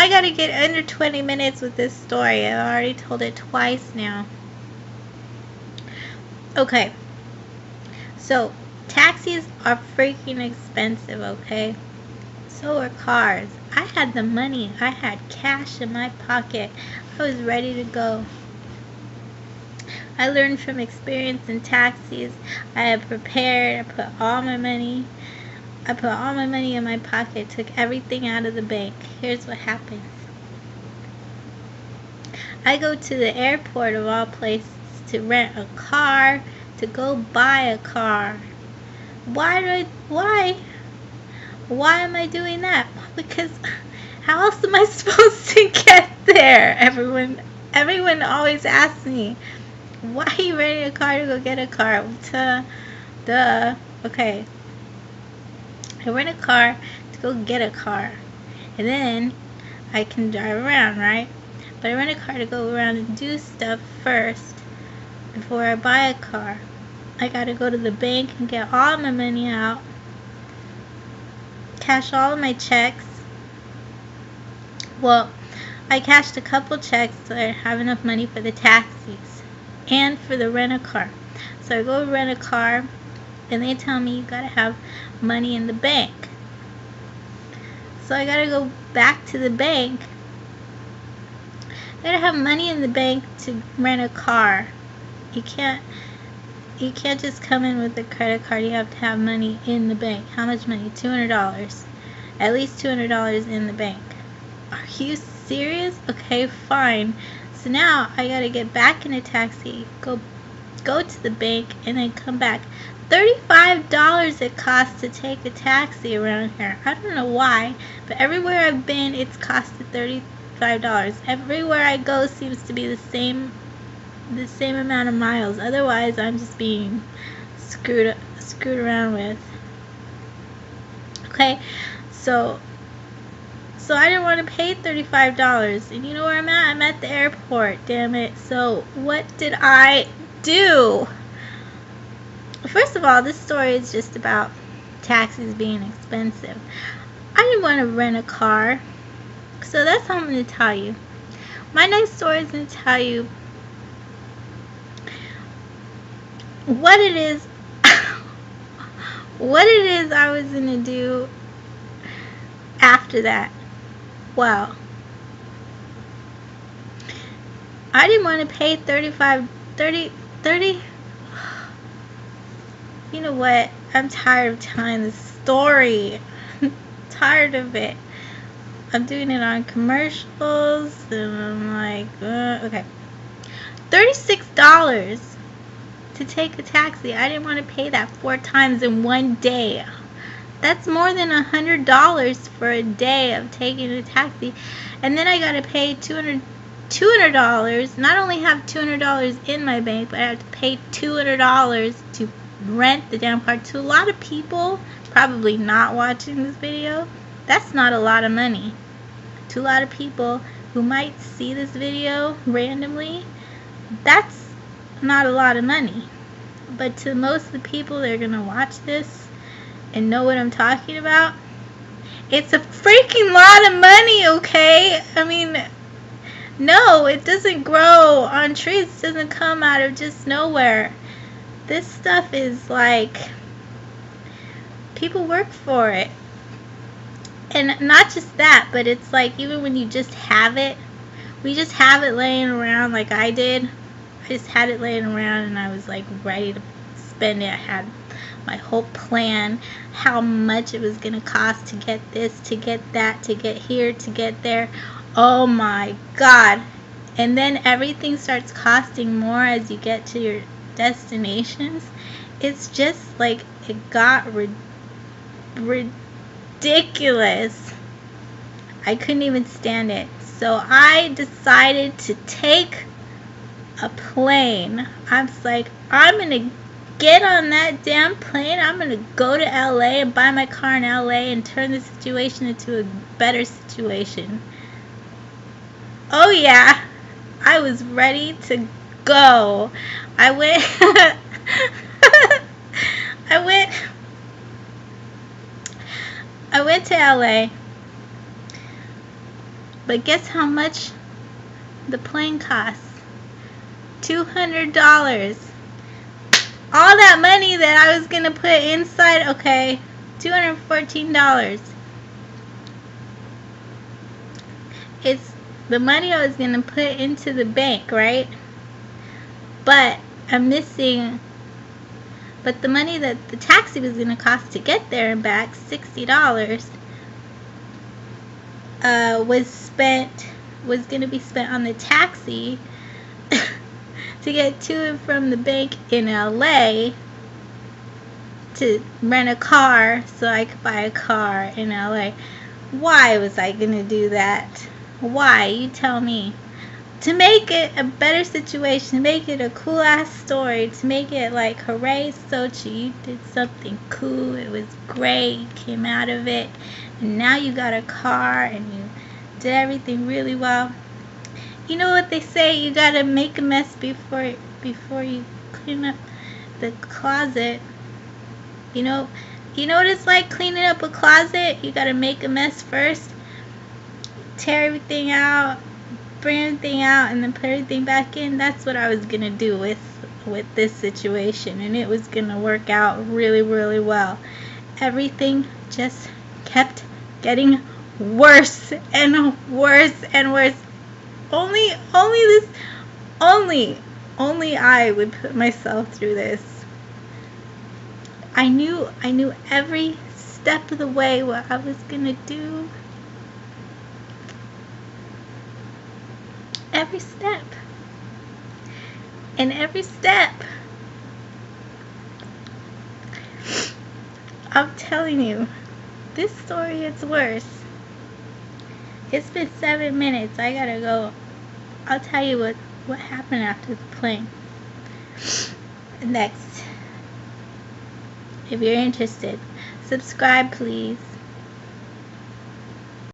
I gotta get under 20 minutes with this story. I've already told it twice now. Okay. So, taxis are freaking expensive, okay? So are cars. I had the money. I had cash in my pocket. I was ready to go. I learned from experience in taxis. I had prepared. I put all my money in my pocket, took everything out of the bank. Here's what happens. I go to the airport of all places to rent a car, to go buy a car. Why am I doing that? Because how else am I supposed to get there? Everyone always asks me, why are you renting a car to go get a car? Duh. Okay. I rent a car to go get a car. And then I can drive around, right? But I rent a car to go around and do stuff first before I buy a car. I gotta go to the bank and get all my money out. Cash all of my checks. Well, I cashed a couple checks so I have enough money for the taxis and for the rent-a-car. So I go rent a car and they tell me you gotta have money in the bank. So I gotta go back to the bank. I gotta have money in the bank to rent a car. You can't just come in with a credit card. You have to have money in the bank. How much money? $200. At least $200 in the bank. Are you serious? Okay, fine. So now I gotta get back in a taxi, go to the bank, and then come back. $35 it costs to take a taxi around here. I don't know why, but everywhere I've been, it's costed $35. Everywhere I go seems to be the same amount of miles. Otherwise, I'm just being screwed around with. Okay, so I didn't want to pay $35, and you know where I'm at? I'm at the airport. Damn it! So what did I do? First of all, this story is just about taxis being expensive. I didn't want to rent a car, so that's what I'm going to tell you. My next story is going to tell you what it is I was going to do after that. Well, I didn't want to pay 30. You know what? I'm tired of telling this story. Tired of it. I'm doing it on commercials, and I'm like, okay. $36 to take a taxi. I didn't want to pay that 4 times in one day. That's more than $100 for a day of taking a taxi. And then I got to pay $200. Not only have $200 in my bank, but I have to pay $200 to rent the damn car. To a lot of people probably not watching this video, that's not a lot of money. To a lot of people who might see this video randomly, that's not a lot of money. But to most of the people that are going to watch this and know what I'm talking about, it's a freaking lot of money, okay? I mean, no, it doesn't grow on trees. It doesn't come out of just nowhere. This stuff is like, people work for it. And not just that, but it's like, even when you just have it, we just have it laying around like I did. I just had it laying around and I was like ready to spend it. I had my whole plan, how much it was going to cost to get this, to get that, to get here, to get there. Oh my God. And then everything starts costing more as you get to your destinations. It's just like, it got ridiculous. I couldn't even stand it. So I decided to take a plane. I was like, I'm gonna get on that damn plane. I'm gonna go to LA and buy my car in LA and turn the situation into a better situation. Oh yeah, I was ready to go. I went I went to LA. But guess how much the plane costs? $200. All that money that I was going to put inside, okay, $214. It's the money I was going to put into the bank, right? But I'm missing, but the money that the taxi was going to cost to get there and back, $60, was going to be spent on the taxi to get to and from the bank in LA, to rent a car so I could buy a car in LA. Why was I going to do that? Why? You tell me. To make it a better situation, to make it a cool ass story, to make it like, hooray, Sochi, you did something cool, it was great, you came out of it, and now you got a car and you did everything really well. You know what they say, you gotta make a mess before you clean up the closet. You know what it's like cleaning up a closet? You gotta make a mess first, tear everything out, bring everything out, and then put everything back in. That's what I was gonna do with this situation, and it was gonna work out really, really well. Everything just kept getting worse and worse and worse. Only I would put myself through this. I knew every step of the way what I was gonna do. Every step. And every step, I'm telling you, this story is worse. It's been 7 minutes. I gotta go. I'll tell you what happened after the plane next. If you're interested, subscribe please.